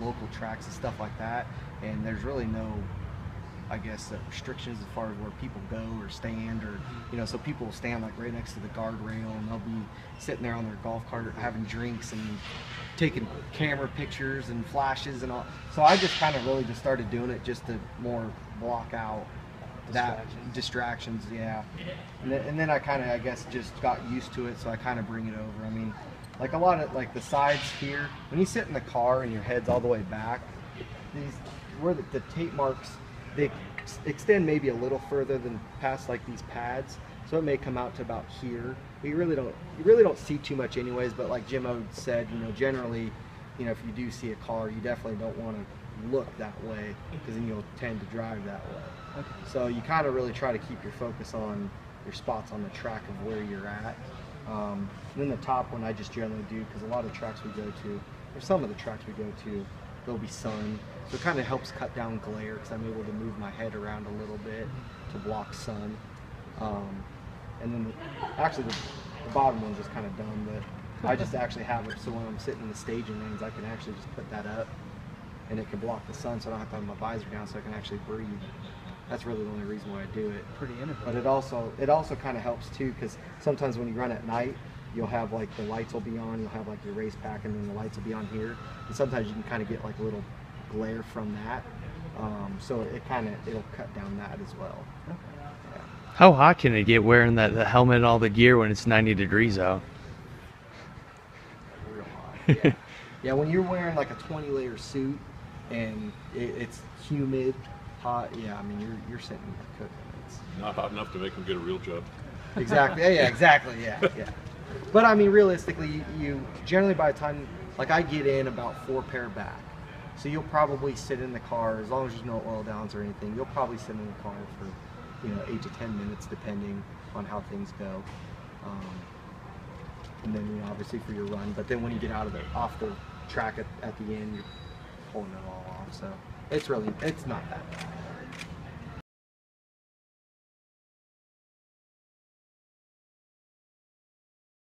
local tracks and stuff like that, and there's really no, I guess, restrictions as far as where people go or stand, or so people will stand like right next to the guardrail, and they'll be sitting there on their golf cart having drinks and taking camera pictures and flashes and all. So I just kind of really just started doing it just to more block out distractions, yeah. And then I kind of, I guess, just got used to it, so I kind of bring it over. I mean, like a lot of like the sides here, when you sit in the car and your head's all the way back, these where the tape marks, they extend maybe a little further than past like these pads, so it may come out to about here. You really don't see too much anyways, but like Jim O said, generally, if you do see a car, you definitely don't want to look that way, because then you'll tend to drive that way. Okay. So you kind of really try to keep your focus on your spots on the track of where you're at. And then the top one I just generally do, because a lot of tracks we go to, or some of the tracks we go to, there'll be sun, so it kind of helps cut down glare, because I'm able to move my head around a little bit to block sun. And then actually the bottom one's just kind of dumb, but I just actually have it so when I'm sitting in the staging lanes, I can actually just put that up, and it can block the sun, so I don't have to have my visor down, so I can actually breathe. That's really the only reason why I do it. Pretty innovative. But it also kind of helps too, because sometimes when you run at night, you'll have like the lights will be on, you'll have like your race pack, and then the lights will be on here, and sometimes you can kind of get like a little glare from that. So it'll cut down that as well. Okay. Yeah. How hot can it get wearing the helmet and all the gear when it's 90 degrees out? Real hot. Yeah. Yeah, when you're wearing like a 20-layer suit and it's humid, hot, yeah, I mean you're sitting there cooking. It's not hot enough to make them get a real job. Exactly. Yeah, exactly. Yeah. But I mean, realistically, you generally, by the time, like, I get in about 4 pair back, so you'll probably sit in the car, as long as there's no oil downs or anything, you'll probably sit in the car for 8 to 10 minutes, depending on how things go. And then obviously for your run, but then when you get off the track at the end, you're pulling it all off. So it's not that bad.